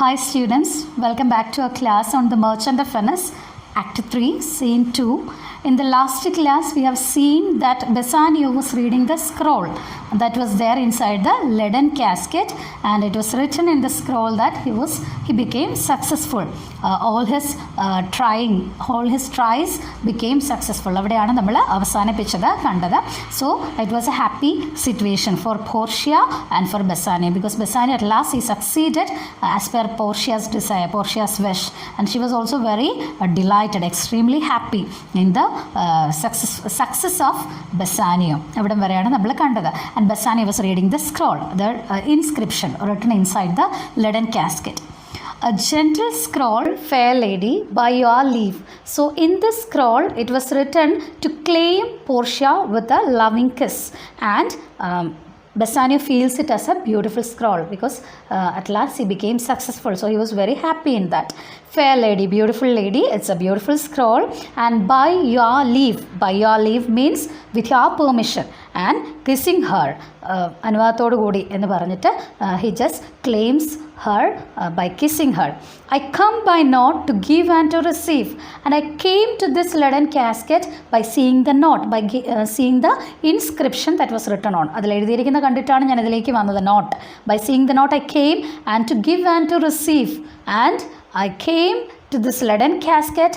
Hi students, welcome back to our class on the Merchant of Venice, Act 3, Scene 2. In the last class, we have seen that Bassanio was reading the scroll that was there inside the leaden casket, and it was written in the scroll that he became successful. All his tries became successful. അവിടെയാണ് നമ്മൾ അവസാനിപ്പിച്ചത് കണ്ടത്. So it was a happy situation for Portia and for Bassanio, because Bassanio at last he succeeded as per Portia's desire, Portia's wish, and she was also very delighted, extremely happy in the success of Bassanio. അവിടെ വരെയാണ് നമ്മൾ കണ്ടത്. And Bassanio was reading the scroll, the inscription written inside the leaden casket. A gentle scroll, fair lady, by your leave. So in this scroll, it was written to claim Portia with a loving kiss. And Bassanio feels it as a beautiful scroll because at last he became successful. So he was very happy in that. Fair lady, beautiful lady, it's a beautiful scroll. And by your leave means with your permission. And kissing her, അനുവാദത്തോടു കൂടി എന്ന് പറഞ്ഞിട്ട് he just claims her by kissing her. I come by note to give and to receive, and I came to this leaden casket by seeing the note, by seeing the inscription that was written on. അതിൽ എഴുതിയിരിക്കുന്ന കണ്ടിട്ടാണ് ഞാൻ ഇതിലേക്ക് വന്നത്. Not, by seeing the note I came and to give and to receive, and I came to this leaden casket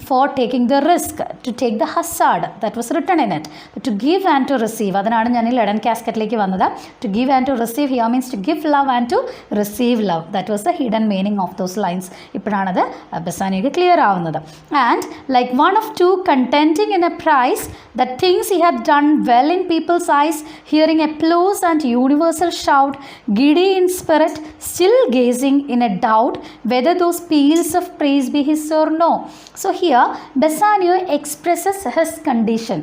for taking the risk, to take the hazard that was written in it, to give and to receive. അതാണ് ഞാൻ ഈ leaden casket-ലേക്ക് വന്നത്. To give and to receive here means to give love and to receive love. That was the hidden meaning of those lines. ഇപ്പോഴാണത് ബസാനിയോക്ക് clear ആവുന്നത്. And like one of two contending in a prize, that things he had done well in people's eyes, hearing applause and universal shout, giddy in spirit, still gazing in a doubt whether those peals of praise be his or no. So here Bassanio expresses his condition.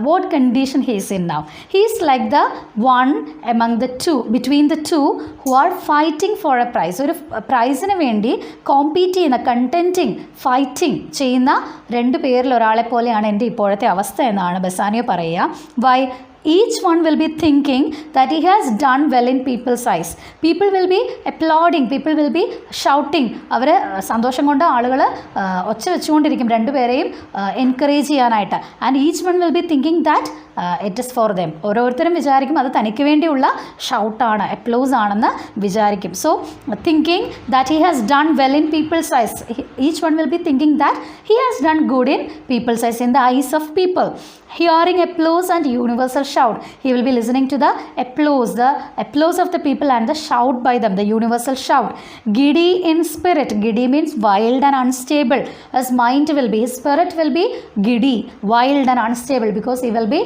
What condition he is in now? He is like the one among the two, between the two who are fighting for a prize. ഒരു പ്രൈസിന് വേണ്ടി compete ചെയ്യുന്ന, കണ്ടൻറ്റിങ്, fighting ചെയ്യുന്ന രണ്ട് പേരിൽ ഒരാളെ പോലെയാണ് എൻ്റെ ഇപ്പോഴത്തെ അവസ്ഥ എന്നാണ് ബസാനിയോ പറയുക. Why? Each one will be thinking that he has done well in people's eyes. People will be applauding, people will be shouting. അവർ സന്തോഷം കൊണ്ട് ആളുകൾ ഒച്ച വെച്ചുകൊണ്ടിരിക്കും രണ്ടുപേരെയും എൻകറേജ് ചെയ്യാനായിട്ട്. And each one will be thinking that it is for them. ഓരോരുത്തരും വിചാരിക്കും അത് തനിക്ക് വേണ്ടിയുള്ള ഷൗട്ടാണ്, അപ്ലോസ് ആണെന്ന് വിചാരിക്കും. So thinking that he has done well in people's eyes. Each one will be thinking that he has done good in people's eyes, in the eyes of people. Hearing applause and universal shout, he will be listening to the applause of the people and the shout by them, the universal shout. Giddy in spirit, giddy means wild and unstable. His mind will be, his spirit will be giddy, wild and unstable, because he will be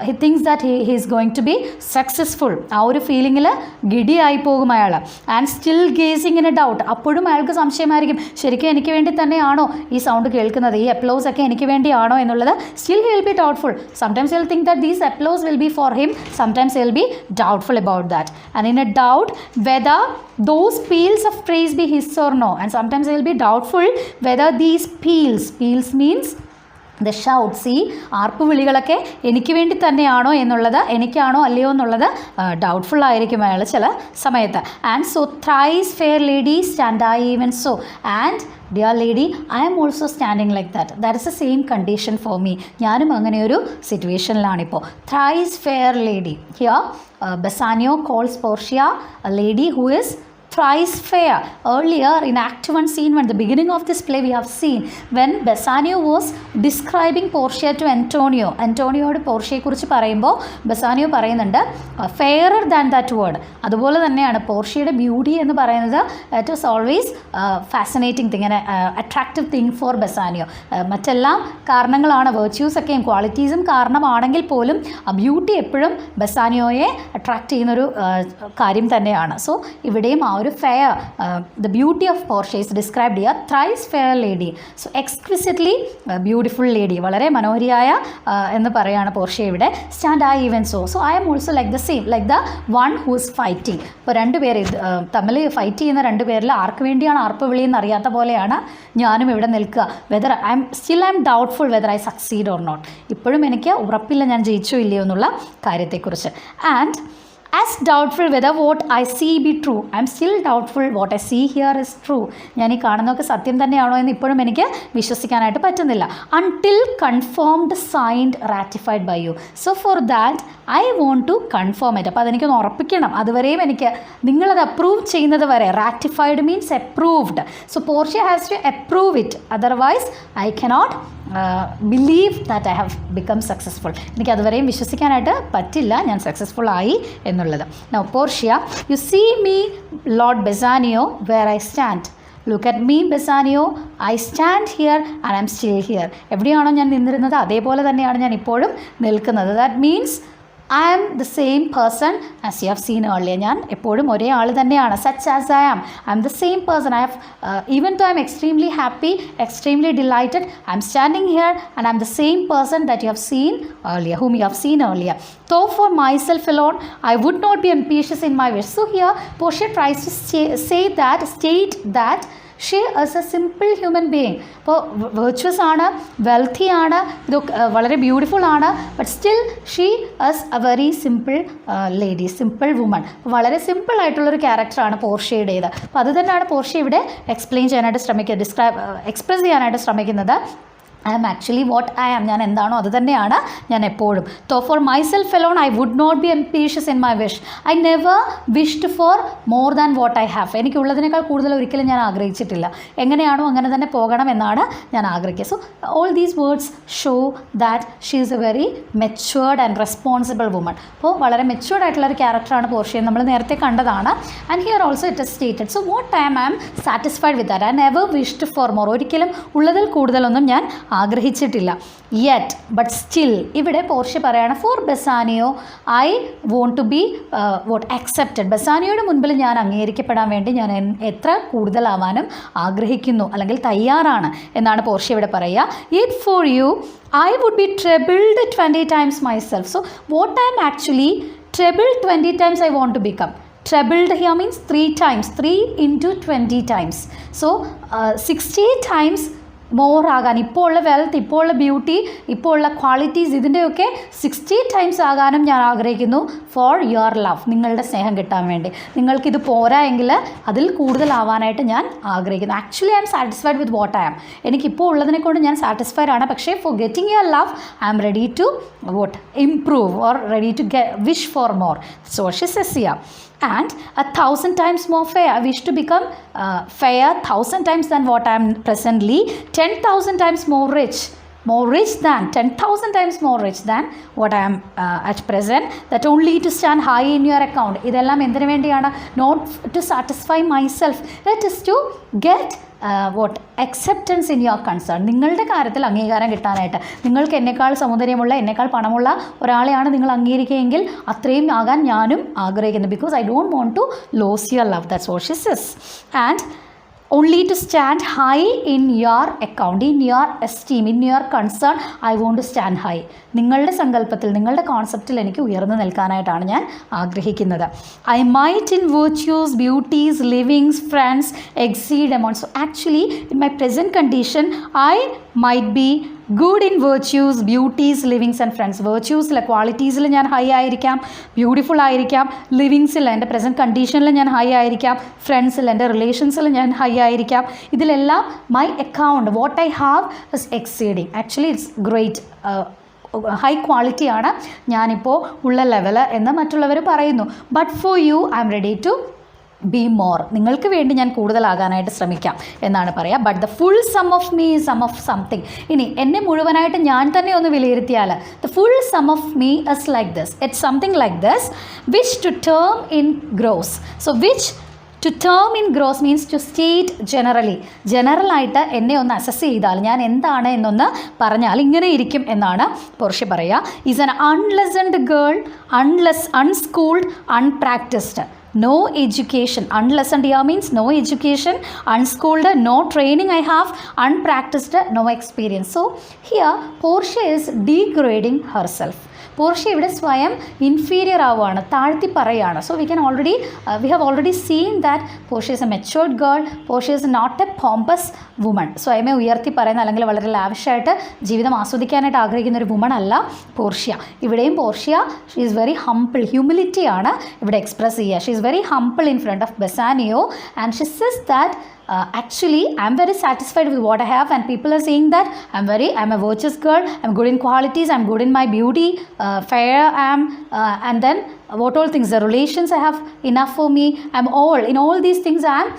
he thinks that he is going to be successful. ആ ഒരു ഫീലിങ്ങിൽ ഗിഡി ആയി പോകും അയാൾ. And still gazing in A doubt, അപ്പോഴും അയാൾക്ക് സംശയമായിരിക്കും, ശരിക്കും എനിക്ക് വേണ്ടി തന്നെയാണോ ഈ സൗണ്ട് കേൾക്കുന്നത്, ഈ അപ്ലോസ് ഒക്കെ എനിക്ക് വേണ്ടിയാണോ എന്നുള്ളത്. Still he will be doubtful. Sometimes he'll think that these applause will be for him, sometimes he'll be doubtful about that, and in a doubt whether those peals of praise be his or no. And sometimes he'll be doubtful whether these peals means the shout, see, ആർപ്പ് വിളികളൊക്കെ എനിക്ക് വേണ്ടി തന്നെയാണോ എന്നുള്ളത്, എനിക്കാണോ അല്ലയോ എന്നുള്ളത് doubtful ആയിരിക്കും അയാൾ ചില സമയത്ത്. And so thrice fair lady stand I even so. And dear lady, I am also standing like that. That is the same condition for me. ഞാനും അങ്ങനെ ഒരു സിറ്റുവേഷനിലാണിപ്പോൾ. Thrice fair lady. Here Bassanio calls Portia a lady who is thrice fair. Earlier in Act 1, Scene 1, the beginning of this play, we have seen when Bassanio was describing Portia to Antonio. Antonioയോട് പോർഷ്യയെക്കുറിച്ച് പറയുമ്പോൾ Bassanio പറയുന്നുണ്ട് ഫെയറർ than that word. അതുപോലെ തന്നെയാണ് പോർഷ്യയുടെ beauty എന്ന് പറയുന്നത്. It was always fascinating thing, attractive thing for Bassanio. മറ്റെല്ലാം കാരണങ്ങളാണ്, വെർച്യൂസൊക്കെയും ക്വാളിറ്റീസും കാരണമാണെങ്കിൽ പോലും ആ ബ്യൂട്ടി എപ്പോഴും ബസാനിയോയെ അട്രാക്റ്റ് ചെയ്യുന്നൊരു കാര്യം തന്നെയാണ്. സോ ഇവിടെയും ആ ഒരു fair, the beauty of Portia is described here, thrice fair lady. So exquisitely beautiful lady, വളരെ മനോഹരിയായ എന്ന് പറയുകയാണ് പോർഷ്യ ഇവിടെ. Stand I even so. So I am also like the same, like the one who is fighting. ഇപ്പോൾ രണ്ടുപേര് തമ്മിൽ fight ചെയ്യുന്ന രണ്ടുപേരിൽ ആർക്ക് വേണ്ടിയാണ് ആർപ്പ് വിളിയെന്ന് അറിയാത്ത പോലെയാണ് ഞാനും ഇവിടെ നിൽക്കുക. Whether I am doubtful whether I succeed or not. ഇപ്പോഴും എനിക്ക് ഉറപ്പില്ല ഞാൻ ജയിച്ചോ ഇല്ലയോ എന്നുള്ള കാര്യത്തെക്കുറിച്ച്. And as doubtful whether what I see be true. I am still doubtful what I see here is true. ഞാൻ ഈ കാണുന്നതൊക്കെ സത്യം തന്നെയാണോ എന്ന് ഇപ്പോഴും എനിക്ക് വിശ്വസിക്കാനായിട്ട് പറ്റുന്നില്ല. Until confirmed, signed, ratified by you. So for that I want to confirm it. അപ്പോൾ അതെനിക്കൊന്ന് ഉറപ്പിക്കണം. അതുവരെയും എനിക്ക് നിങ്ങളത് അപ്രൂവ് ചെയ്യുന്നത് വരെ. Ratified means approved. So Portia has to approve it. Otherwise I cannot believe that I have become successful. എനിക്ക് അതുവരെയും വിശ്വസിക്കാനായിട്ട് പറ്റില്ല ഞാൻ സക്സസ്ഫുൾ ആയി എന്നുള്ളത്. Now Portia, you see me Lord Bassanio where I stand. Look at me Bassanio, I stand here and I am still here. എവിടെയാണോ ഞാൻ നിന്നിരുന്നത് അതേപോലെ തന്നെയാണ് ഞാൻ ഇപ്പോഴും നിൽക്കുന്നത്. That means I am the same person as you have seen earlier. ഞാൻ എപ്പോഴും ഒരേ ആൾ തന്നെയാണ്. such as I am. I am the same person. I have even though I am extremely happy, extremely delighted, I am standing here and I am the same person that you have seen earlier, whom you have seen earlier. Though for myself alone, I would not be ambitious in my wish. So here Portia tries to state that she as A simple human being. അപ്പോൾ virtuous ആണ്, wealthy ആണ്, ഇതൊക്കെ വളരെ beautiful ആണ്. But still she as A very simple lady, simple woman. വളരെ simple ആയിട്ടുള്ളൊരു ക്യാരക്ടറാണ് പോർഷ്യയുടേത്. അപ്പോൾ അത് തന്നെയാണ് പോർഷ്യ ഇവിടെ എക്സ്പ്ലെയിൻ ചെയ്യാനായിട്ട് എക്സ്പ്രസ് ചെയ്യാനായിട്ട് ശ്രമിക്കുന്നത്. I am actually what I am. ഞാൻ എന്താണോ അത് തന്നെയാണ് ഞാൻ എപ്പോഴും. Though for myself alone I would not be ambitious in my wish. I never wished for more than what I have. എനിക്കുള്ളതിനേക്കാൾ കൂടുതൽ ഒരിക്കലും ഞാൻ ആഗ്രഹിച്ചിട്ടില്ല. എങ്ങനെയാണോ അങ്ങനെ തന്നെ പോകണം എന്നാണ് ഞാൻ ആഗ്രഹിക്കുക. So all these words show that she is a very matured and responsible woman. അപ്പോൾ വളരെ മെച്വേർഡ് ആയിട്ടുള്ളൊരു ക്യാരക്ടറാണ് പോർഷ്യ. നമ്മൾ നേരത്തെ കണ്ടതാണ്. And here also it is stated. So what I am satisfied with that. I never wished for more. ഒരിക്കലും ഉള്ളതിൽ കൂടുതലൊന്നും ഞാൻ ആഗ്രഹിച്ചിട്ടില്ല. യെറ്റ് ബട്ട് സ്റ്റിൽ ഇവിടെ പോർഷ്യ പറയാണ് for Bassanio I want to be vote accepted. ബെസാനിയോയുടെ മുൻപിൽ ഞാൻ അംഗീകരിക്കപ്പെടാൻ വേണ്ടി ഞാൻ എത്ര കൂടുതലാവാനും ആഗ്രഹിക്കുന്നു അല്ലെങ്കിൽ തയ്യാറാണ് എന്നാണ് പോർഷ്യ ഇവിടെ പറയുക. Yet for you I would be troubled 20 times myself. So what I am actually troubled 20 times I want to become. Troubled here means 3 times. 3 into 20 times. So 60 times more ആകാൻ, ഇപ്പോൾ ഉള്ള വെൽത്ത്, ഇപ്പോൾ ഉള്ള beauty, ഇപ്പോൾ ഉള്ള qualities ഇതിൻ്റെയൊക്കെ 60 times ആകാനും ഞാൻ ആഗ്രഹിക്കുന്നു. ഫോർ യുവർ ലവ്, നിങ്ങളുടെ സ്നേഹം കിട്ടാൻ വേണ്ടി. നിങ്ങൾക്കിത് പോരാ എങ്കിൽ അതിൽ കൂടുതലാവാനായിട്ട് ഞാൻ ആഗ്രഹിക്കുന്നു. Actually I am satisfied with what I am. എനിക്കിപ്പോൾ ഉള്ളതിനെ കൊണ്ട് ഞാൻ സാറ്റിസ്ഫൈഡ് ആണ്. പക്ഷേ for getting your love I am ready to want improve or ready to wish for more. So she says here. And 1,000 times more fair. I wish to become fair 1,000 times than what I am presently. 10,000 times more rich than 10,000 times more rich than what I am at present. That only to stand high in your account. ഇതെല്ലാം എന്തിനു വേണ്ടിയാണ്? Not to satisfy myself. That is to get acceptance in your concern. നിങ്ങളുടെ കാര്യത്തിൽ അംഗീകാരം കിട്ടാനായിട്ട്. നിങ്ങൾക്ക് എന്നെക്കാൾ സൗന്ദര്യമുള്ള, എന്നെക്കാൾ പണമുള്ള ഒരാളെയാണ് നിങ്ങൾ അംഗീകരിക്കുകയെങ്കിൽ അത്രയും ആകാൻ ഞാനും ആഗ്രഹിക്കുന്നു. Because I don't want to lose your love. That's what she says. And only to stand high in your account, in your esteem, in your concern, I want to stand high. നിങ്ങളുടെ സങ്കല്പത്തിൽ, നിങ്ങളുടെ കോൺസെപ്റ്റിൽ എനിക്ക് ഉയർന്നു നിൽക്കാനായിട്ടാണ് ഞാൻ ആഗ്രഹിക്കുന്നത്. I might in virtues, beauties, livings, friends exceed amounts. So actually in my present condition I might be good in virtues, beauties, livings and friends. വെർച്യൂസിൽ, ക്വാളിറ്റീസിൽ ഞാൻ high ആയിരിക്കാം, beautiful ആയിരിക്കാം, ലിവിങ്സിൽ എൻ്റെ പ്രസൻറ്റ് കണ്ടീഷനിൽ ഞാൻ ഹൈ ആയിരിക്കാം, ഫ്രണ്ട്സിൽ, എൻ്റെ റിലേഷൻസിൽ ഞാൻ ഹൈ ആയിരിക്കാം. ഇതിലെല്ലാം my account, what I have is exceeding. Actually it's great, high ക്വാളിറ്റിയാണ് ഞാനിപ്പോൾ ഉള്ള ലെവല് എന്ന് മറ്റുള്ളവർ പറയുന്നു. But for you I am ready to be more. നിങ്ങൾക്ക് വേണ്ടി ഞാൻ കൂടുതലാകാനായിട്ട് ശ്രമിക്കാം എന്നാണ് പറയുക. But the full sum of me sum of something. ഇനി എന്നെ മുഴുവനായിട്ട് ഞാൻ തന്നെ ഒന്ന് വിലയിരുത്തിയാൽ the full sum of me is like this, it's something like this, which to term in gross. So which to term in gross means to state generally. ജനറലായിട്ട് എന്നെ ഒന്ന് അസസ് ചെയ്താൽ, ഞാൻ എന്താണ് എന്നൊന്ന് പറഞ്ഞാൽ ഇങ്ങനെ ഇരിക്കും എന്നാണ് പോർഷ്യ പറയുക. Is an unlessoned girl, unschooled, unpractised. No education. Unlessoned here means no education, unschooled, no training I have, unpracticed, no experience. So here Portia is degrading herself. Portia ഇവിടെ സ്വയം ഇൻഫീരിയർ ആവുകയാണ്, താഴ്ത്തി പറയുകയാണ്. So we have already seen that Portia is a matured girl. Portia is not a pompous woman. സ്വയമേ ഉയർത്തി പറയുന്ന അല്ലെങ്കിൽ വളരെ ലാവിഷായിട്ട് ജീവിതം ആസ്വദിക്കാനായിട്ട് ആഗ്രഹിക്കുന്ന ഒരു വുമൺ അല്ല പോർഷ്യ. ഇവിടെയും Portia she is very humble, ഹ്യൂമിലിറ്റിയാണ് ഇവിടെ എക്സ്പ്രസ് ചെയ്യുക. She is very humble in front of Bassanio and she says that actually I'm very satisfied with what I have, and people are saying that I'm a virtuous girl, I'm good in qualities, I'm good in my beauty, fair I am, and then what all things, the relations I have enough for me, in all these things I'm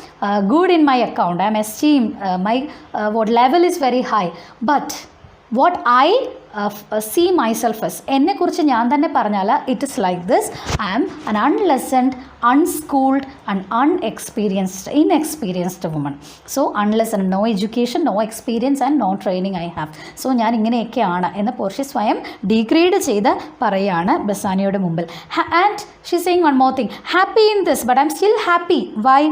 good in my account, I'm esteemed, my what level is very high. But what I see myself as, എന്നെക്കുറിച്ച് ഞാൻ തന്നെ പറഞ്ഞാൽ it is like this, I am an unlessoned, unschooled and inexperienced woman. So unlessoned, no education, no experience and no training I have. So ഞാൻ ഇങ്ങനെയൊക്കെയാണ് എന്ന് Portia സ്വയം degrade ചെയ്ത് പറയുകയാണ് ബെസാനിയോയുടെ മുമ്പിൽ. And she's saying one more thing, happy in this but I'm still happy. Why?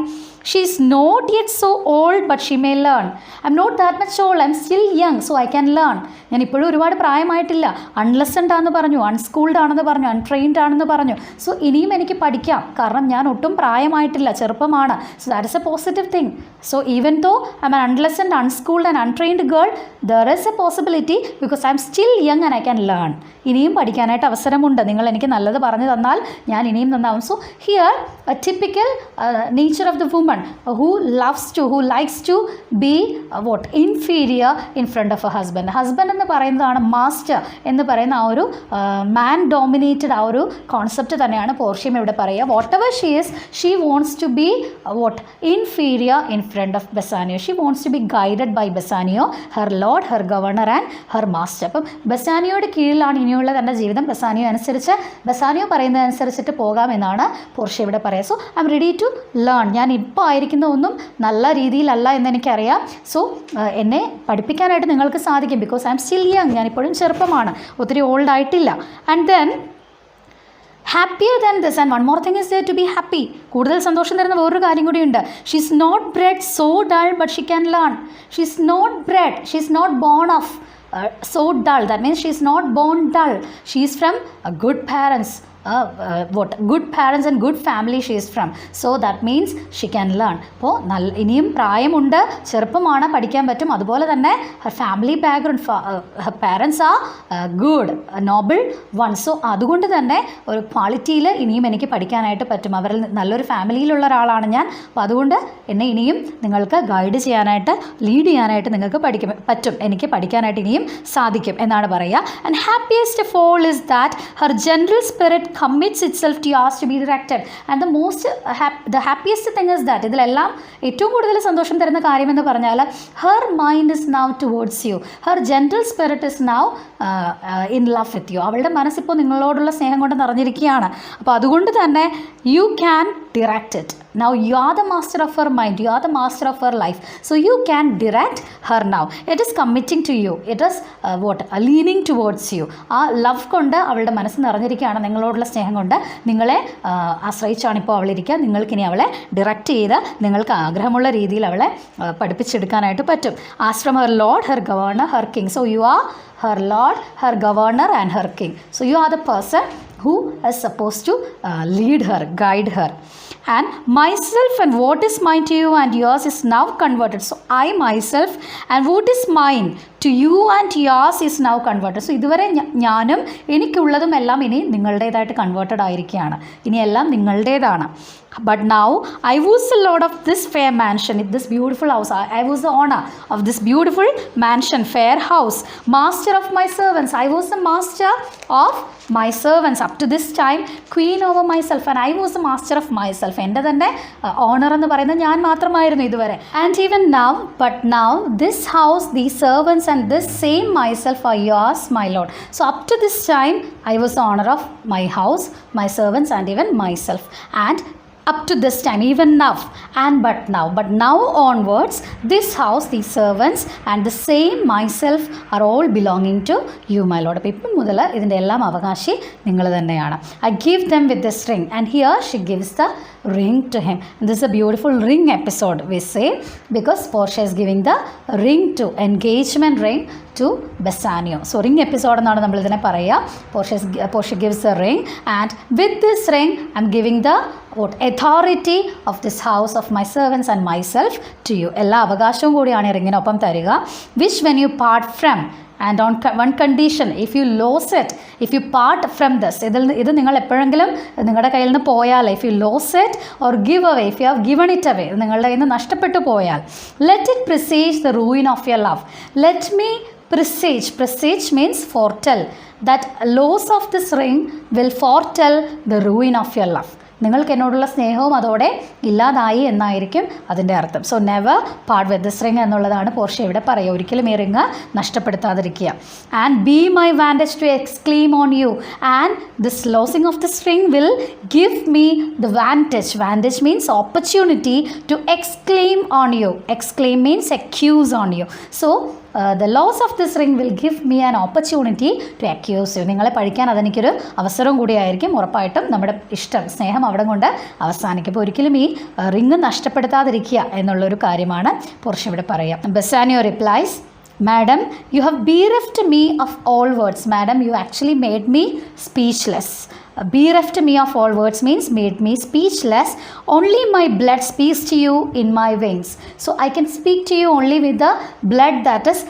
She is not yet so old but she may learn. I'm not that much old, I'm still young, so I can learn. ഞാൻ ഇപ്പോഴും ഒരുപാട് പ്രായമായിട്ടില്ല, അൺലെസൺഡ് ആണെന്ന് പറഞ്ഞു, അൺസ്കൂൾഡ് ആണെന്ന് പറഞ്ഞു, untrained ആണെന്ന് പറഞ്ഞു. So ഇനിയും എനിക്ക് പഠിക്കാം, കാരണം ഞാൻ ഒട്ടും പ്രായമായിട്ടില്ല, ചെറുപ്പമാണ്. So that is a positive thing. So even though I am unlessoned, unschooled and untrained girl, there is a possibility because I am still young and I can learn. ഇനിയും പഠിക്കാനായിട്ട് അവസരമുണ്ട്, നിങ്ങൾ എനിക്ക് നല്ലത് പറഞ്ഞു തന്നാൽ ഞാൻ ഇനിയും നന്നാവും. So here A typical nature of the woman who likes to be inferior in front of a husband. Husband എന്ന് പറയുന്നതാണ് മാസ്റ്റർ എന്ന് പറയുന്ന ആ ഒരു മാൻ ഡോമിനേറ്റഡ് ആ ഒരു കോൺസെപ്റ്റ് തന്നെയാണ് പോർഷ്യം ഇവിടെ പറയുക. Whatever she is, she wants to be inferior in front of Bassanio. She wants to be guided by Bassanio, her lord, her governor and her master. അപ്പം ബസാനിയോയുടെ കീഴിലാണ് ഇനിയുള്ള തൻ്റെ ജീവിതം. ബസാനിയോ പറയുന്നതനുസരിച്ചിട്ട് പോകാമെന്നാണ് പോർഷ്യ ഇവിടെ പറയുക. So I am ready to learn. ഞാൻ ഇപ്പോൾ ആയിരിക്കുന്ന ഒന്നും നല്ല രീതിയിലല്ല എന്നെനിക്കറിയാം. സോ എന്നെ പഠിപ്പിക്കാനായിട്ട് നിങ്ങൾക്ക് സാധിക്കും because I am still young. ഞാനിപ്പോഴും ചെറുപ്പമാണ്, ഒത്തിരി ഓൾഡ് ആയിട്ടില്ല. And then happier than this, and one more thing is there to be happy. കൂടുതൽ സന്തോഷം തരുന്ന വേറൊരു കാര്യം കൂടിയുണ്ട്. She is not bred so dull but she can learn. She is not bred, she is not born of so dull. That means she is not born dull. She is from good parents. Good parents and good family she is from. So that means she can learn. അപ്പോൾ ഇനിയും പ്രായമുണ്ട്, ചെറുപ്പമാണ്, പഠിക്കാൻ പറ്റും. അതുപോലെ തന്നെ her family background, her parents are good, noble ones. So അതുകൊണ്ട് തന്നെ ഒരു ക്വാളിറ്റിയിൽ ഇനിയും എനിക്ക് പഠിക്കാനായിട്ട് പറ്റും. അവരിൽ നല്ലൊരു ഫാമിലിയിലുള്ള ഒരാളാണ് ഞാൻ. അപ്പോൾ അതുകൊണ്ട് എന്നെ ഇനിയും നിങ്ങൾക്ക് ഗൈഡ് ചെയ്യാനായിട്ട്, ലീഡ് ചെയ്യാനായിട്ട് നിങ്ങൾക്ക് പറ്റും. എനിക്ക് പഠിക്കാനായിട്ട് ഇനിയും സാധിക്കും എന്നാണ് പറയുക. And happiest of all is that her general spirit commits itself to yours to be directed. And the happiest thing is that ഇതിലെല്ലാം ഏറ്റവും കൂടുതൽ സന്തോഷം തരുന്ന കാര്യമെന്ന് പറഞ്ഞാൽ her mind is now towards you. Her gentle spirit is now in love with you. അവളുടെ മനസ്സിപ്പോൾ നിങ്ങളോടുള്ള സ്നേഹം കൊണ്ട് നിറഞ്ഞിരിക്കുകയാണ്. അപ്പോൾ അതുകൊണ്ട് തന്നെ you can direct it. Now you are the master of her mind, you are the master of her life. So you can direct her now. It is committing to you. It is leaning towards you. ആ love കൊണ്ട് അവളുടെ മനസ്സ് നിറഞ്ഞിരിക്കുകയാണ്, നിങ്ങളോടുള്ള സ്നേഹം കൊണ്ട്. നിങ്ങളെ ആശ്രയിച്ചാണ് ഇപ്പോൾ അവളിരിക്കുക. നിങ്ങൾക്കിനി അവളെ ഡിറക്റ്റ് ചെയ്ത് നിങ്ങൾക്ക് ആഗ്രഹമുള്ള രീതിയിൽ അവളെ പഠിപ്പിച്ചെടുക്കാനായിട്ട് പറ്റും. As from her Lord, Har governor, Har king. So you are her lord, her governor and her king. So you are the person who is supposed to lead her, guide her. And myself and what is mine to you and yours is now converted. So I myself and what is mine to you and yours is now converted. So ഇതുവരെ ഞാനും എനിക്കുള്ളതും എല്ലാം ഇനി നിങ്ങളുടേതായിട്ട് converted ആയിരിക്കുകയാണ്. ഇനി എല്ലാം നിങ്ങളുടേതാണ്. But now I was the lord of this fair mansion, this beautiful house. I was the owner of this beautiful mansion, fair house, master of my servants. I was the master of my servants up to this time, queen over myself, and I was the master of myself. എൻ്റെ തന്നെ owner എന്ന് പറയുന്നത് ഞാൻ മാത്രമായിരുന്നു ഇതുവരെ. And even now, but now this house, these servants and this same myself are yours, my lord. So up to this time I was the owner of my house, my servants and even myself. And up to this time, even now, but now onwards, this house, these servants and the same myself are all belonging to you, my lord. അപ്പോൾ ഇപ്പം മുതൽ ഇതിൻ്റെ എല്ലാം അവകാശി നിങ്ങൾ തന്നെയാണ്. I give them with this ring, and here she gives the ring to him. And this is a beautiful ring episode, we say, because Portia is giving the ring to, engagement ring to Bassanio. So ring episode എന്നാണ് നമ്മൾ ഇതിനെ പറയുക. Portia gives the ring, and with this ring I'm giving the authority of this house, of my servants and myself to you. എല്ലാ അവകാശവും കൂടിയാണ് ഈ റിങ്ങിനൊപ്പം തരിക. Which when you part from, and on one condition, if you lose it, if you part from this, ഇത് നിങ്ങൾ എപ്പോഴെങ്കിലും നിങ്ങളുടെ കയ്യിൽ നിന്ന് പോയാൽ, if you lose it or give away, if you have given it away, നിങ്ങളുടെ കയ്യിൽ നിന്ന് നഷ്ടപ്പെട്ടു പോയാൽ, let it presage the ruin of your love. Let me presage means foretell, that loss of this ring will foretell the ruin of your love. നിങ്ങൾക്ക് എന്നോടുള്ള സ്നേഹവും അതോടെ ഇല്ലാതായി എന്നായിരിക്കും അതിൻ്റെ അർത്ഥം. So never part with this ring എന്നുള്ളതാണ് Portia ഇവിടെ പറയുക. ഒരിക്കലും ഈ റിംഗ് നഷ്ടപ്പെടുത്താതിരിക്കുക. And be my vantage to exclaim on you, and this losing of this ring will give me the vantage. Vantage means opportunity to exclaim on you. Exclaim means accuse on you. So the loss of this ring will give me an opportunity to accuse you. നിങ്ങളെ പഠിക്കാൻ അതെനിക്കൊരു അവസരം കൂടിയായിരിക്കും. ഉറപ്പായിട്ടും നമ്മുടെ ഇഷ്ടം, സ്നേഹം അവിടെ കൊണ്ട് അവസാനിക്കും. അപ്പോൾ ഒരിക്കലും ഈ റിങ് നഷ്ടപ്പെടുത്താതിരിക്കുക എന്നുള്ളൊരു കാര്യമാണ് പോർഷ്യ ഇവിടെ പറയുക. Bassanio replies, Madam, you have bereft me of all words. Madam, you actually made me speechless. Bereft me of all words means made me speechless. Only my blood speaks to you in my veins. So I can speak to you only with the blood that is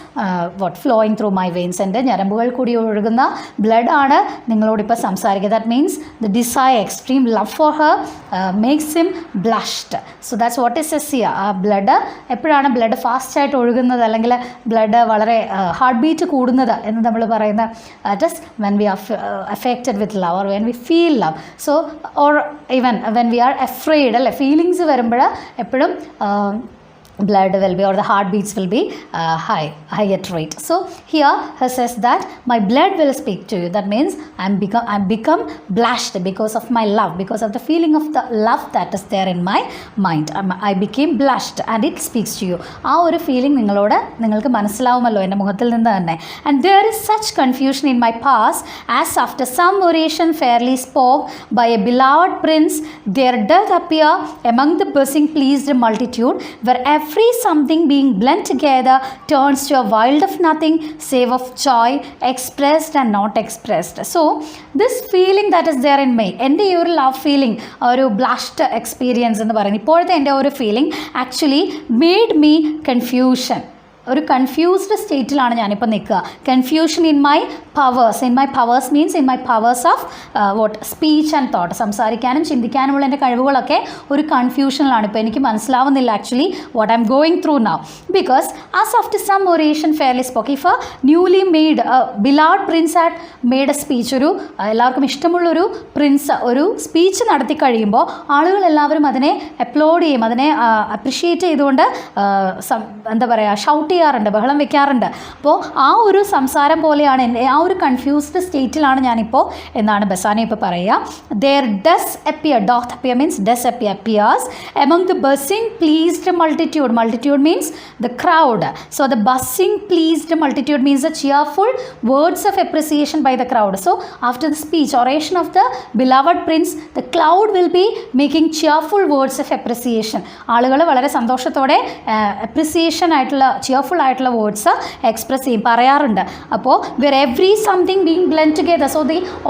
flowing through my veins. എൻ്റെ ഞരമ്പുകൾ കൂടി ഒഴുകുന്ന blood ആണ് നിങ്ങളോടിപ്പോൾ സംസാരിക്കുക. That means the desire, extreme love for her makes him blushed. So that's what is says here. ആ blood എപ്പോഴാണ് blood ഫാസ്റ്റായിട്ട് ഒഴുകുന്നത്, അല്ലെങ്കിൽ ബ്ലഡ് വളരെ ഹാർട്ട് ബീറ്റ് കൂടുന്നത് എന്ന് നമ്മൾ പറയുന്ന, that is when we are affected with love, or when we feel love. So or even when we are afraid, അല്ലെ, ഫീലിങ്സ് വരുമ്പോൾ എപ്പോഴും blood will be, or the heartbeats will be high at rate. So here he says that my blood will speak to you. That means I'm become blushed because of my love, because of the feeling of the love that is there in my mind. I became blushed and it speaks to you. ആ ഒരു feeling നിങ്ങൾക്ക് മനസ്സിലാവുമല്ലോ എൻ്റെ മുഖത്തിൽ നിന്ന് തന്നെ. And there is such confusion in my past, as after some oration fairly spoke by a beloved prince, there doth appear among the buzzing pleased multitude, where every something being blent together turns to a wild of nothing save of joy expressed and not expressed. So this feeling that is there in me, എൻ്റെ ഈ ഒരു love feeling, ഒരു ബ്ലഷ്ഡ് experience എന്ന് പറയുന്നത്, ഇപ്പോഴത്തെ എൻ്റെ ഒരു feeling actually made me confusion. ഒരു കൺഫ്യൂസ്ഡ് സ്റ്റേറ്റിലാണ് ഞാനിപ്പോൾ നിൽക്കുക. Confusion in my powers means in my powers of speech and thought. സംസാരിക്കാനും ചിന്തിക്കാനുമുള്ള എൻ്റെ കഴിവുകളൊക്കെ ഒരു കൺഫ്യൂഷനിലാണ്. ഇപ്പോൾ എനിക്ക് മനസ്സിലാവുന്നില്ല actually what I am going through now, because as after some oration fairly spoke, if a newly made beloved prince had made a speech, ഒരു എല്ലാവർക്കും ഇഷ്ടമുള്ളൊരു പ്രിൻസ് ഒരു സ്പീച്ച് നടത്തി കഴിയുമ്പോൾ ആളുകൾ എല്ലാവരും അതിനെ അപ്ലോഡ് ചെയ്യും, അതിനെ അപ്രിഷ്യേറ്റ് ചെയ്തുകൊണ്ട് എന്താ പറയുക, ഷൗട്ട് ചെയ്യാറുണ്ട്, ബഹളം വെക്കാറുണ്ട്. അപ്പോൾ ആ ഒരു സംസാരം പോലെയാണ് ആ ഒരു കൺഫ്യൂസ്ഡ് സ്റ്റേറ്റിലാണ് ഞാനിപ്പോൾ എന്നാണ് ബസാനിയോ ഇപ്പോൾ പറയുക. There does appear, doth appear means does appear, appears among the buzzing pleased multitude. Multitude means the crowd. So the buzzing pleased multitude means the cheerful words of appreciation by the crowd. So after the speech, oration of the beloved prince, the crowd will be making cheerful words of appreciation. ആളുകൾ വളരെ സന്തോഷത്തോടെ appreciation ആയിട്ടുള്ള cheerful ആയിട്ടുള്ള words express ചെയ്യും, പറയാറുണ്ട്. അപ്പോൾ where every something being blend together, so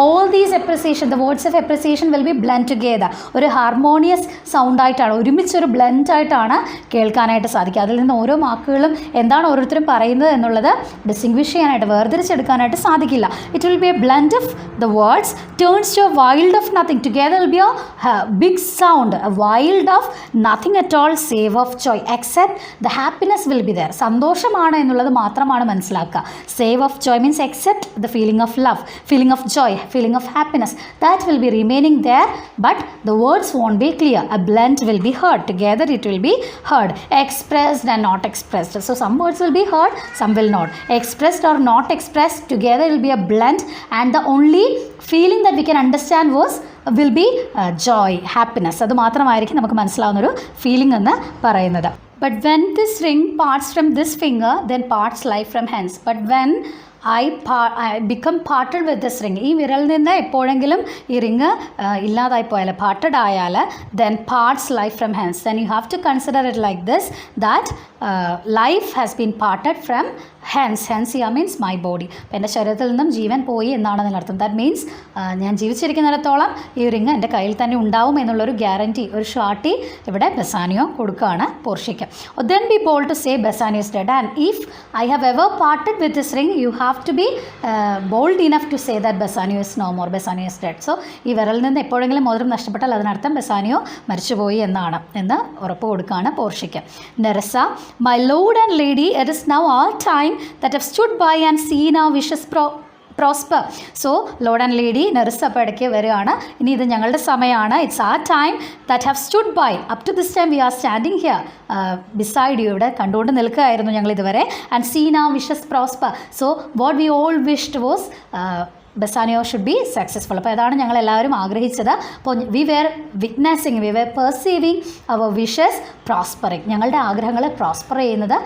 all these appreciation, the words of appreciation will be blend together. ഒരു harmonious സൗണ്ടായിട്ടാണ്, ഒരുമിച്ചൊരു ബ്ലെൻഡായിട്ടാണ് കേൾക്കാനായിട്ട് സാധിക്കുക. അതിൽ നിന്ന് ഓരോ വാക്കുകളും എന്താണ് ഓരോരുത്തരും പറയുന്നത് എന്നുള്ളത് ഡിസ്റ്റിങ്വിഷ് ചെയ്യാനായിട്ട്, വേർതിരിച്ചെടുക്കാനായിട്ട് സാധിക്കില്ല. It will be a blend of the words turns to a wild of nothing. Together will be a big sound, a wild of nothing at all save of joy, except the happiness will be there. സന്തോഷമാണ് എന്നുള്ളത് മാത്രമാണ് മനസ്സിലാക്കുക. Save of joy means except the feeling of love, feeling of joy, feeling of happiness, that will be remaining there, but the words won't be clear. A blend will be heard, together it will be heard, expressed and not expressed. So some words will be heard, some will not. Expressed or not expressed, together it will be a blend, and the only feeling that we can understand was will be Joy, happiness. അത് മാത്രമായിരിക്കും നമുക്ക് മനസ്സിലാവുന്നൊരു feeling എന്ന് പറയുന്നത്. But when this ring parts from this finger, then parts life from hence. But when I become parted with this ring, ഈ വിരലിൽ നിന്ന് എപ്പോഴെങ്കിലും ഈ റിങ് ഇല്ലാതായി പോയാൽ, പാർട്ടഡ് ആയാൽ, then parts life from hence. Then you have to consider it like this, that life has been parted from hence. Hence here means my body. അപ്പോൾ എൻ്റെ ശരീരത്തിൽ നിന്നും ജീവൻ പോയി എന്നാണ് അതിനർത്ഥം. ദാറ്റ് മീൻസ് ഞാൻ ജീവിച്ചിരിക്കുന്നിടത്തോളം ഈ റിങ് എൻ്റെ കയ്യിൽ തന്നെ ഉണ്ടാവും എന്നുള്ളൊരു ഗ്യാരൻറ്റി, ഒരു ഷാർട്ടി ഇവിടെ ബെസാനിയോ കൊടുക്കുകയാണ് പോർഷ്യയ്ക്ക്. Then be bold to say Bassanio is dead, and if I have ever parted with this ring, you have to be bold enough to say that Bassanio is no more, Bassanio is dead. So ഈ വിരലിൽ നിന്ന് എപ്പോഴെങ്കിലും മോതിരം നഷ്ടപ്പെട്ടാൽ അതിനർത്ഥം Bassanio മരിച്ചുപോയി എന്നാണ് എന്ന് ഉറപ്പ് കൊടുക്കുകയാണ് പോർഷ്യയ്ക്ക്. നെരസ, my lord and lady, it is now our time that have stood by and seen our wishes prosper. So Lord and Lady, നെറിസ അപ്പോൾ ഇടയ്ക്ക് വരികയാണ്. ഇനി ഇത് ഞങ്ങളുടെ സമയമാണ്. It's our time that have stood by. Up to this time we are standing here beside you. ഇവിടെ കണ്ടുകൊണ്ട് നിൽക്കുകയായിരുന്നു ഞങ്ങൾ ഇതുവരെ. And seen our wishes prosper. So what we all wished was Bassanio should be successful. അപ്പോൾ അതാണ് ഞങ്ങൾ എല്ലാവരും ആഗ്രഹിച്ചത്. അപ്പോൾ we were witnessing, we were perceiving our wishes prospering. ഞങ്ങളുടെ ആഗ്രഹങ്ങൾ പ്രോസ്പർ ചെയ്യുന്നത്,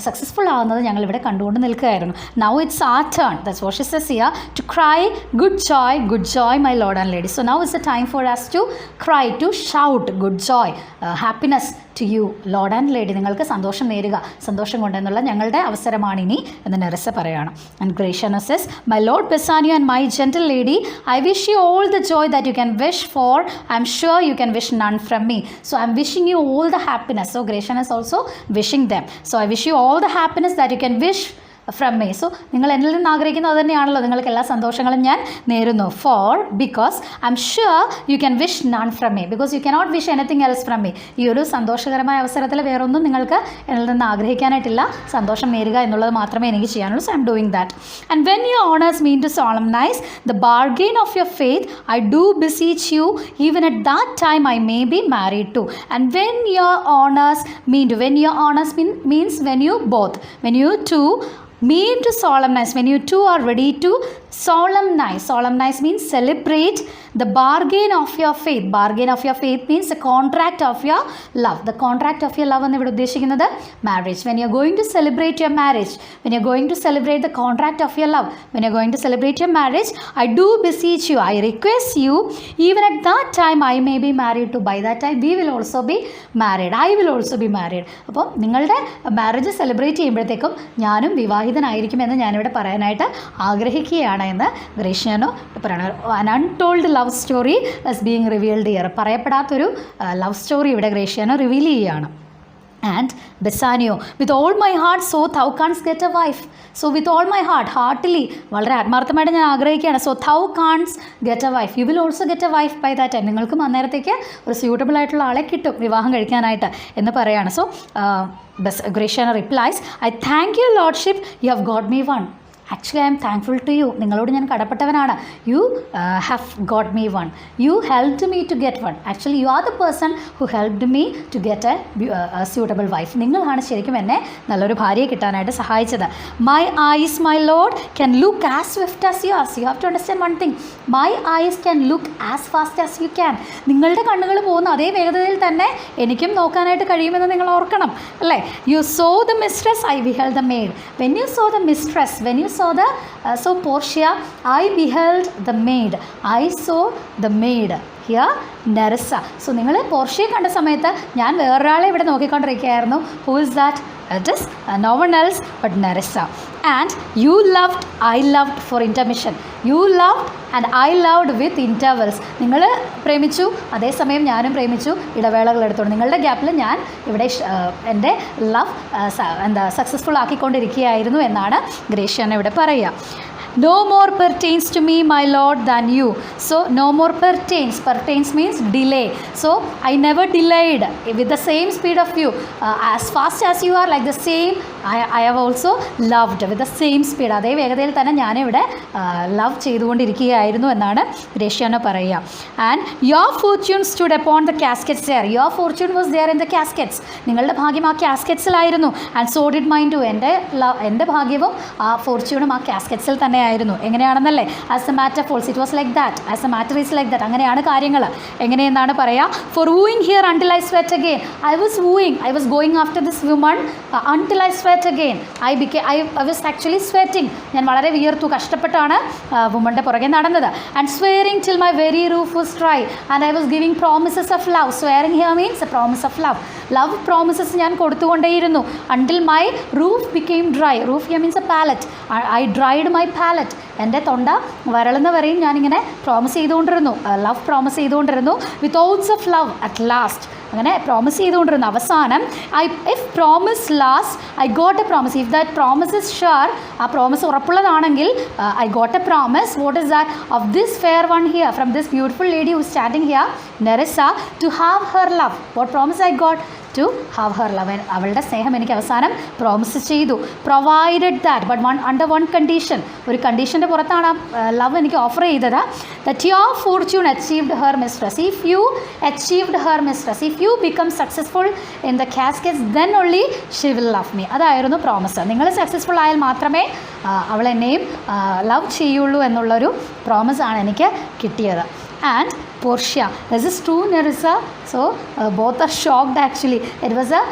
സക്സസ്ഫുൾ ആകുന്നത് ഞങ്ങളിവിടെ കണ്ടുകൊണ്ട് നിൽക്കുകയായിരുന്നു. Now it's our turn, that's what she says here, to cry good joy my lord and lady. So now is the time for us to cry, to shout good joy, happiness to you lord and lady. നിങ്ങൾക്ക് സന്തോഷം നേരുക, സന്തോഷം കൊണ്ടെന്നുള്ള ഞങ്ങളുടെ അവസരമാണ് ഇനി എന്ന് നെറിസ പറയുകയാണ്. And Gratiano says, my lord Bassanio and my gentle lady, I wish you all the joy that you can wish for. I'm sure you can wish none from me. So I'm wishing you all the happiness. So Gratiano is also wishing them. So I wish you all the happiness that you can wish from me. So നിങ്ങൾ എന്നിൽ നിന്ന് ആഗ്രഹിക്കുന്നത് അത് തന്നെയാണല്ലോ, നിങ്ങൾക്ക് എല്ലാ സന്തോഷങ്ങളും ഞാൻ നേരുന്നു. Because I am sure you can wish none from me, because you cannot wish anything else from me. ഈ ഒരു സന്തോഷകരമായ അവസരത്തിൽ വേറൊന്നും നിങ്ങൾക്ക് എന്നിൽ നിന്ന് ആഗ്രഹിക്കാനായിട്ടില്ല, സന്തോഷം നേരുക എന്നുള്ളത് മാത്രമേ എനിക്ക് ചെയ്യാനുള്ളൂ. So I am doing that. And when your honours mean to solemnise the bargain of your faith, I do beseech you, even at that time I may be married too. And when your honours means when you two mean to solemnize, when you two are ready to solemnize means celebrate the bargain of your faith. Bargain of your faith means the contract of your love. The contract of your love എന്ന് ഇവിടെ ഉദ്ദേശിക്കുന്നത് marriage. When you're going to celebrate your marriage, when you're going to celebrate the contract of your love, when you're going to celebrate your marriage, I do beseech you, I request you, even at that time I may be married to. By that time we will also be married, I will also be married. അപ്പോൾ നിങ്ങളുടെ marriage celebrate ചെയ്യുമ്പോഴത്തേക്കും ഞാനും വിവാഹിതനായിരിക്കുമെന്ന് ഞാനിവിടെ പറയാനായിട്ട് ആഗ്രഹിക്കുകയാണ് എന്ന് ഗ്രേഷ്യാനോ പറയണം. an untold love story is being revealed here. പറയപ്പെടാത്തൊരു ലവ് സ്റ്റോറി ഇവിടെ ഗ്രേഷ്യാനോ റിവീൽ ചെയ്യുകയാണ്. And Bassanio, with all my heart so thou canst get a wife. So with all my heart, heartily, വളരെ ആത്മാർത്ഥമായിട്ട് ഞാൻ ആഗ്രഹിക്കുകയാണ്. So thou canst get a wife, you will also get a wife by that time. നിങ്ങൾക്കും അന്നേരത്തേക്ക് ഒരു suitable ആയിട്ടുള്ള ആളെ കിട്ടും വിവാഹം കഴിക്കാനായിട്ട് എന്ന് പറയുകയാണ്. So Gratiano replies, I thank your lordship, you have got me one. Actually I am thankful to you. നിങ്ങളോട് ഞാൻ കടപ്പെട്ടവനാണ്. You have got me one. You helped me to get one. Actually you are the person who helped me to get a suitable wife. നിങ്ങളാണ് ശരിക്കും എന്നെ നല്ലൊരു ഭാര്യയെ കിട്ടാനായിട്ട് സഹായിച്ചത്. My eyes, my lord, can look as swift as yours. You have to understand one thing. My eyes can look as fast as you can. നിങ്ങളുടെ കണ്ണുകൾ പോകുന്ന അതേ വേഗതയിൽ തന്നെ എനിക്കും നോക്കാനായിട്ട് കഴിയുമെന്ന് നിങ്ങൾ ഓർക്കണം അല്ലേ. You saw the mistress, I beheld the maid. When you saw the mistress, when you saw the Portia, I beheld the maid. I saw the maid. Here Nerissa. സോ നിങ്ങൾ പോർഷ്യയെ കണ്ട സമയത്ത് ഞാൻ വേറൊരാളെ ഇവിടെ നോക്കിക്കൊണ്ടിരിക്കുകയായിരുന്നു. Who is that? It is no one else but Nerissa. And you loved, I loved for intermission. You loved and I loved with intervals. നിങ്ങൾ പ്രേമിച്ചു, അതേസമയം ഞാനും പ്രേമിച്ചു, ഇടവേളകൾ എടുത്തോണ്ട്. നിങ്ങളുടെ ഗ്യാപ്പിൽ ഞാൻ ഇവിടെ എൻ്റെ ലവ് സക്സസ്ഫുൾ ആക്കിക്കൊണ്ടിരിക്കുകയായിരുന്നു എന്നാണ് ഗ്രേഷ്യാനോ ഇവിടെ പറയുക. No more pertains to me, my lord, than you. So no more pertains. Pertains means delay. So I never delayed with the same speed of you. As fast as you are, like the same I have also loved with the same speed. അതേ വേഗതയിൽ തന്നെ ഞാനിവിടെ love ചെയ്തുകൊണ്ടിരിക്കുകയായിരുന്നു എന്നാണ് ഗ്രേഷ്യാനോ പറയുക. And your fortune stood upon the caskets there. Your fortune was there in the caskets. നിങ്ങളുടെ ഭാഗ്യം ആ കാസ്കറ്റ്സിലായിരുന്നു. And so did mine too. എൻ്റെ ഭാഗ്യവും ആ ഫോർച്യൂണും ആ കാസ്കറ്റ്സിൽ തന്നെ അങ്ങനെയായിരുന്നു, എങ്ങനെയാണെന്നല്ലേ? As a matter falls it was like that, as a matter is like that, അങ്ങനെയാണ് കാര്യങ്ങൾ. എങ്ങനെയെന്നാണ് പറയുക? For wooing here until I sweat again, I was going after this woman until I sweat again, I was actually sweating, ഞാൻ വളരെ വിയർത്തു, കഷ്ടപ്പെട്ടാണ് വുമൻ്റെ പുറകെ നടന്നത്. And swearing till my very roof was dry and I was giving promises of love. Swearing here means A promise of love promises ഞാൻ കൊടുത്തുകൊണ്ടേയിരുന്നു. Until my roof became dry, roof here means a palate, I dried my palate, എൻ്റെ തൊണ്ട വരളുന്നവരെയും ഞാനിങ്ങനെ promise ചെയ്തുകൊണ്ടിരുന്നു, love promise ചെയ്തുകൊണ്ടിരുന്നു. With oaths of love at last, അങ്ങനെ promise ചെയ്തുകൊണ്ടിരുന്നു. അവസാനം if promise last I got a promise, if that promise is sure, ആ പ്രോമിസ് ഉറപ്പുള്ളതാണെങ്കിൽ I got a promise. What is that? Of this fair one here, from this beautiful lady who standing here, Nerissa, to have her love. What promise I got? To have her love. അവളുടെ സ്നേഹം എനിക്ക് അവസാനം promise ചെയ്തു. Provided that, but under one condition, ഒരു കണ്ടീഷൻ്റെ പുറത്താണ് ആ love എനിക്ക് ഓഫർ ചെയ്തത്. That your fortune achieved her mistress, if you achieved her mistress, if you become successful in the caskets then only she will love me. അതായിരുന്നു promise. നിങ്ങൾ successful ആയാൽ മാത്രമേ അവൾ എന്നെയും ലവ് ചെയ്യുള്ളൂ എന്നുള്ളൊരു പ്രോമിസാണ് എനിക്ക് കിട്ടിയത്. And Portia, is this true, Nerissa? So both are shocked actually. It was a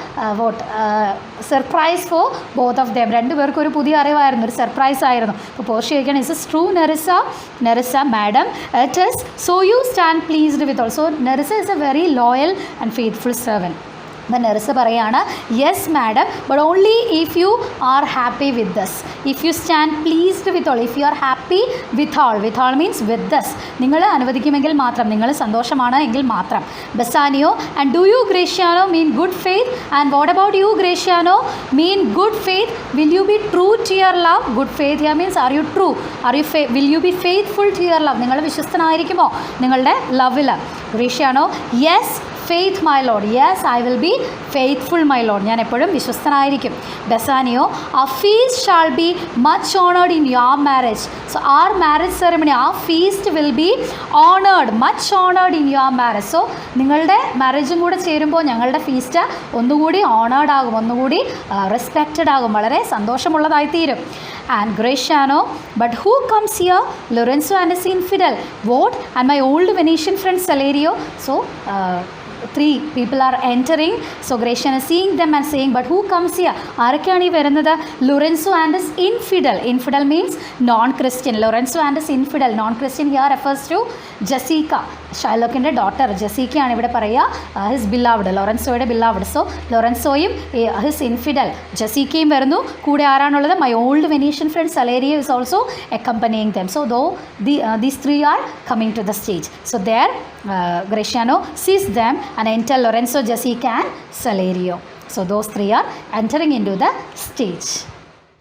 surprise for both of them. രണ്ടുപേർക്കും ഒരു പുതിയ അറിവായിരുന്നു, ഒരു സർപ്രൈസ് ആയിരുന്നു. അപ്പോൾ പോർഷ്യ ചോദിക്കണം, is this true, Nerissa? Nerissa, madam, it is. So you stand pleased with all. So Nerissa is a very loyal and faithful servant. അപ്പം Nerissa പറയാണ്, yes madam, but only if you are happy with thus, if you stand pleased with all, if you are happy with all means with thus, നിങ്ങൾ അനുവദിക്കുമെങ്കിൽ മാത്രം, നിങ്ങൾ സന്തോഷമാണ് എങ്കിൽ മാത്രം. Bassanio, and do you Gratiano mean good faith, and what about you Gratiano mean good faith, will you be true to your love? Good faith here means are you true, will you be faithful to your love? നിങ്ങൾ വിശ്വസ്തനായിരിക്കുമോ നിങ്ങളുടെ ലവിൽ? Gratiano, yes faith my lord, yes I will be faithful my lord, ഞാൻ എപ്പോഴും വിശ്വസ്തനായിരിക്കും. Bassanio, ആ feast shall be much honoured in your marriage. So our marriage ceremony, ആ feast will be honoured, much honoured in your marriage. So നിങ്ങളുടെ മാരേജും കൂടെ ചേരുമ്പോൾ ഞങ്ങളുടെ ഫീസ്റ്റ് ഒന്നുകൂടി ഓണേർഡ് ആകും, ഒന്നുകൂടി റെസ്പെക്റ്റഡ് ആകും, വളരെ സന്തോഷമുള്ളതായിത്തീരും. And Gratiano, but who comes here? Lorenzo and his infidel. What? And my old Venetian friend Salerio. So 3 people are entering. So Gratian is seeing them and saying, but who comes here? ആരൊക്കെയാണ് ഈ വരുന്നത്? Lorenzo and his infidel. Infidel means non-Christian. Lorenzo and his infidel. Non-Christian here refers to Jessica, ഷൈലോക്കിൻ്റെ daughter ജെസിക്കയാണ് ഇവിടെ പറയുക. His beloved, ലോറൻസോയുടെ beloved. So ലോറൻസോയും his infidel ജെസിക്കയും വരുന്നു. കൂടെ ആരാണുള്ളത്? My old Venetian friend Salerio is also accompanying them. So though these 3 are coming to the stage. So there Gratiano sees them and enter Lorenzo, Jessica and Salerio. So those 3 are entering into the stage.